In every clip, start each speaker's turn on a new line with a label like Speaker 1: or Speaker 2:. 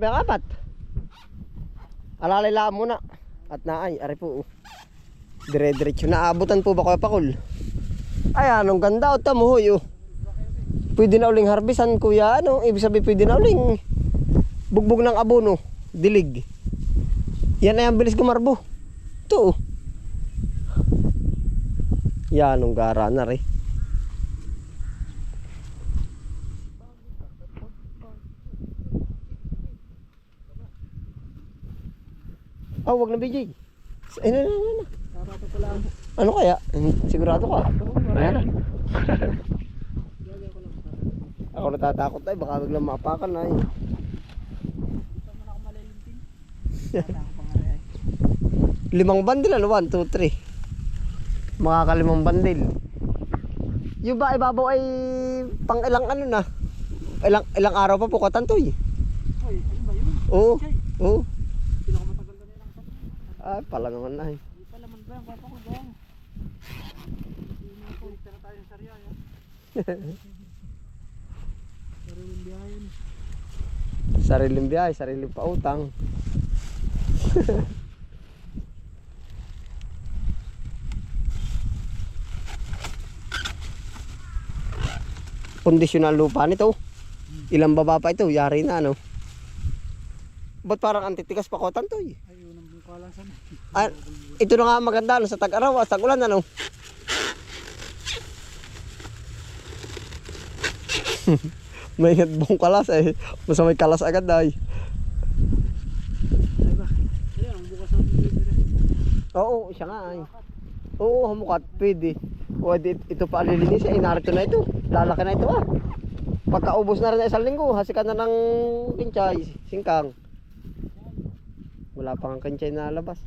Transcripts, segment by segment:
Speaker 1: May apat. Alalay lang muna. At naay, ari po. Dire-diretso na abutan po ba Kuya Pakul? Ay, anong ganda o tamuhoy oh. Pwede na uling harbisan kuya, ano? Ibig sabihin pwede na uling bugbog ng abono, dilig. Yan ay ang bilis gumarbo. Ito oh. Yan, anong gara na rin. Oh, wag na BJ. Ay, na. Ano kaya? Sigurado ka? Ayan na. Ako natatakot ay, baka biglang maapakan ay.
Speaker 2: Dito mo na ako malilimpin.
Speaker 1: Limang bandil ano? 1, 2, 3. Makakalimang bandil. Yung ba ibabaw ay pang ilang ano na? Ilang araw pa po katantoy.
Speaker 2: Ay, ano ba yun?
Speaker 1: Oo. Oo.
Speaker 2: Pinakamatagal ka nilang sa.
Speaker 1: Ay, pala naman ay.
Speaker 2: Hindi pa laman ba yung papa ko doon? Hindi na po. Ikta na tayo sa Sarya yan. Sariling biyahe yun.
Speaker 1: Sariling biyahe, sariling pautang. Kondisyonal lupa nito. Ilang baba pa ito, yari na ano. Ba't parang antitikas pa kotan to eh?
Speaker 2: Ay, yun ang bukalasan.
Speaker 1: Ah, ito na nga maganda no, sa tag-araw, sa tag-ulan ano. May ingat buong kalas eh. Basta may kalas agad ay.
Speaker 2: Ay ba? Ayan, ang bukas ng delivery.
Speaker 1: Oo, siya nga ay. Oo, hamukat, pwede. O, ito pa alilinis eh, narito na ito. Lalaki na ito ah. Pagkaubos na rin na isang linggo, hasikan na ng kinchay, singkang. Wala pang kinchay na labas.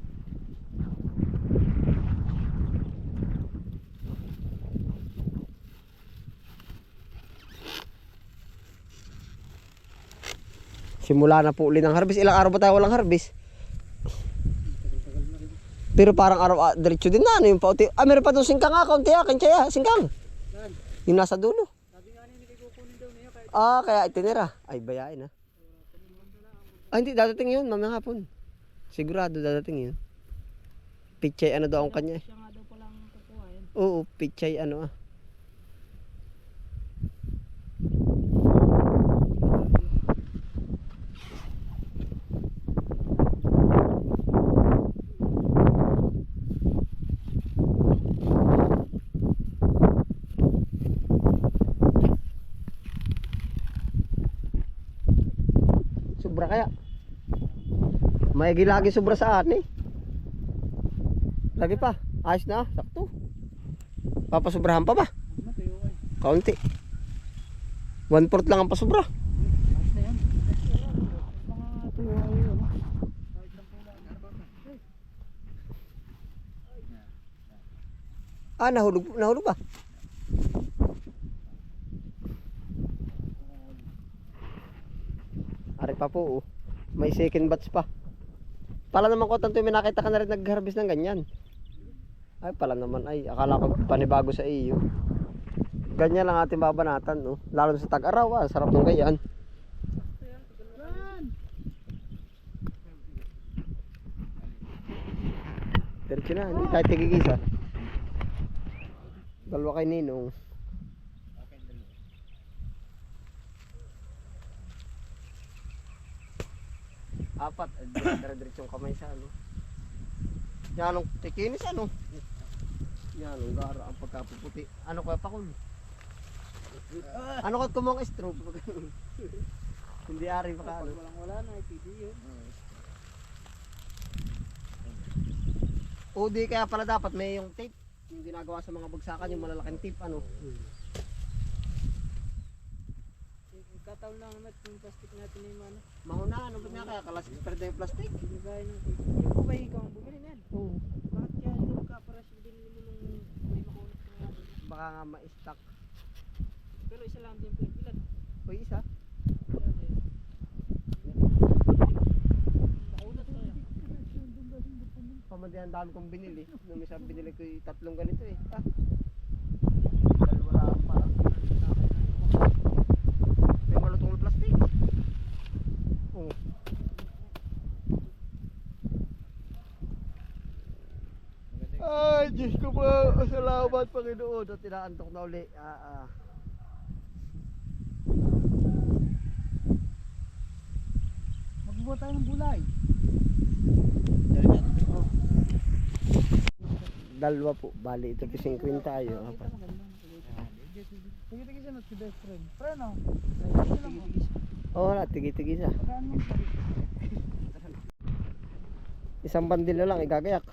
Speaker 1: Simula na po uli ng harvest. Ilang araw ba tayo walang harvest? Pero parang araw diretso din na ano yung pauti. Ah, meron pa doon singkang nga, kaunti ah, kinchay ah, singkang. Yung nasa dulo.
Speaker 2: Sabi nga nila kukunin daw niya kahit
Speaker 1: Ah, kaya itinira. Ay, bayain ha. Ah, hindi, dadating yun, mamayang hapon. Sigurado dadating yun. Pichay ano daw ang kanya eh.
Speaker 2: siya nga daw palang kukuha yan.
Speaker 1: Oo, pichay ano ah. Sobra kaya. Maigi lagi sobra sa ani. Lagi pa. Ayos na, sakto. Papasobrahan pa ba?
Speaker 2: Matayo ay.
Speaker 1: Kaunti. 1/4 lang ang pasobra.
Speaker 2: Ayos na yan. Mga tuyo ay yun. Kahit lang pula.
Speaker 1: Ah, nahulog ba? Ari pa po, oh. May second batch pa. Pala naman ko tanto may nakita ka na rin nag-harvest ng ganyan. Ay, pala naman ay akala ko panibago sa iyo. Ganyan lang ating babanatan, no. Lalo sa tag-araw, ah. Sarap ng ganyan. Diretso na, hindi tayo tigigisa. Dalawa kay Ninong. Apat, dire-diretsong kamay sa ano. Yan ang tikinis ano. Yan ang gara ang pagkapuputi. Ano kaya Pakul? Ano kaya kumong strobe? Hindi ari pa ano.
Speaker 2: Walang wala na, IPD yun.
Speaker 1: O di kaya pala dapat may yung tape. Yung ginagawa sa mga bagsakan, yung malalaking tape ano.
Speaker 2: Kataon lang naman yung plastic natin na yung ano.
Speaker 1: Mahuna, ano ba nga kaya kalasik pero yung plastic?
Speaker 2: Binigay ng tape. Hindi ko ba ikaw ang bumili niyan?
Speaker 1: Oo.
Speaker 2: Bakit kaya hindi ka para siya binili mo nung may makunat ka nga?
Speaker 1: Baka nga ma-stock.
Speaker 2: Pero isa lang din pilat.
Speaker 1: O isa?
Speaker 2: Makunat na yan.
Speaker 1: Pamandihan dami kong binili. Nung isa binili ko yung 3 ganito eh. Ah. Dalawa lang pa. May malutong plastic. Oh. Ay, Diyos ko po. Salamat, Panginoon. At inaantok na uli.
Speaker 2: Magbubuhat tayo ng gulay.
Speaker 1: Dalawa po. Bali, ito po 50 tayo. Apat.
Speaker 2: Tigil-tigil siya na si best friend. Friend o?
Speaker 1: Oo, wala. Tigi-tigi siya.
Speaker 2: Pagkaan mo sa
Speaker 1: Isang bandil na lang, igagayak.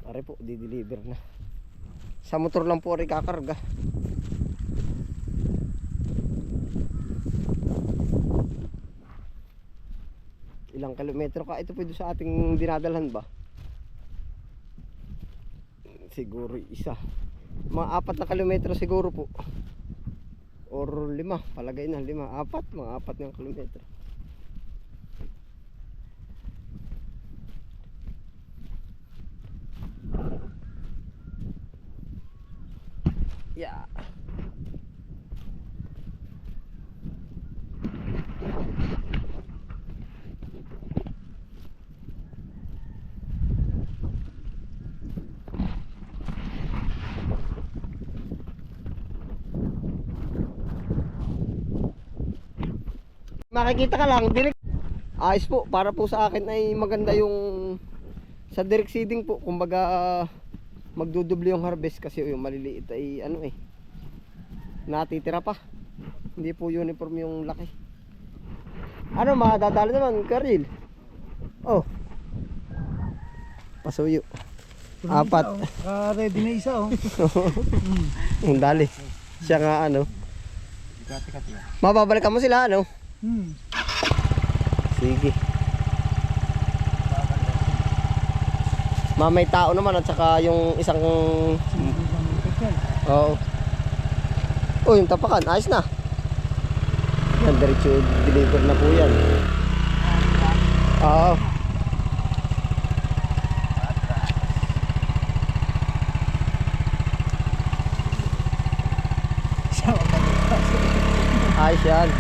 Speaker 1: Pare po, di-deliver na. Sa motor lang po rin kakarga. Ilang kilometro ka? Ito po doon sa ating dinadalhan ba? Siguro isa. Mga 4 na kilometro siguro po. Or 5, palagay na 5, 4, mga 4 na kilometro. Yeah. Makikita ka lang, direct. Ayos po, para po sa akin ay maganda yung sa direct seeding po. Kumbaga magdudubli yung harvest kasi yung maliliit ay ano natitira pa. Hindi po uniform yung laki. Ano, makadadali naman, Karil? Oh. Pasuyo. 4.
Speaker 2: Ready na isa o.
Speaker 1: Ang dali. Siya nga ano. Mababalikan mo sila ano? Sige. May tao naman at saka yung isang oo. Oh, yung tapakan, ayos na. Yan, diretso deliver na po yan. Oo. Ayos yan.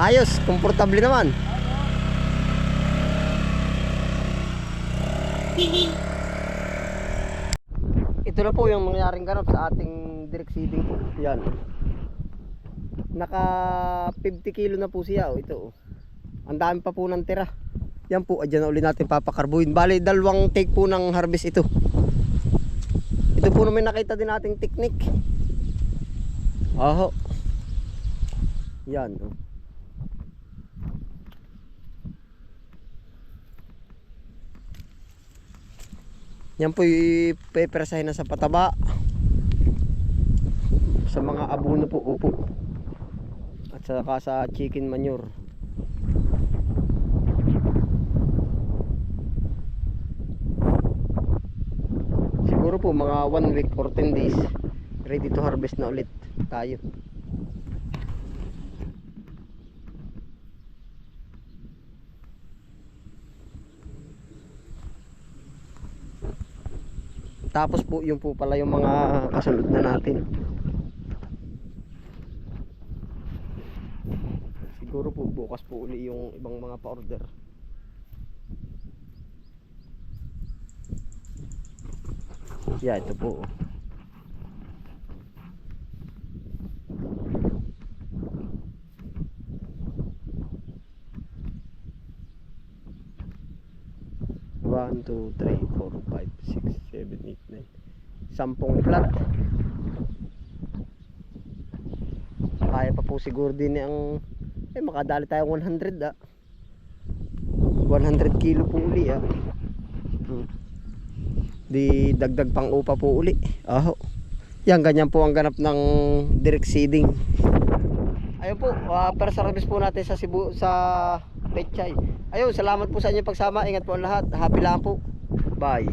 Speaker 1: Ayos, komportable naman. Ito na po yung nangyaring ganap sa ating direct seeding po. Yan. Naka 50 kilo na po siya. Ito. Ang dami pa po ng tira. Yan po, adyan na uli natin papakarbuhin. Bali, 2 take po ng harvest ito. Ito po naman nakita din nating technique. Aho. Yan. Yan po ipepresahin na sa pataba. Sa mga abono po, upo. At saka sa chicken manure. Siguro po mga 1 week or 10 days ready to harvest na ulit tayo. Tapos po yung po pala yung mga kasunod na natin. Siguro po bukas po uli yung ibang mga pa-order. Yeah, ito po. One, 2, 3, 4, 5, 6, 7, 8, 9. 10 flat. Kaya pa po siguro din ang makadali tayong 100 100 kilo po uli Di dagdag pang upa po uli. Yan, ganyan po ang ganap ng direct seeding. Ayun po, first service po natin sa Cebu, sa Pechay. Ayun, salamat po sa inyong pagsama. Ingat po ang lahat. Happy lang po. Bye.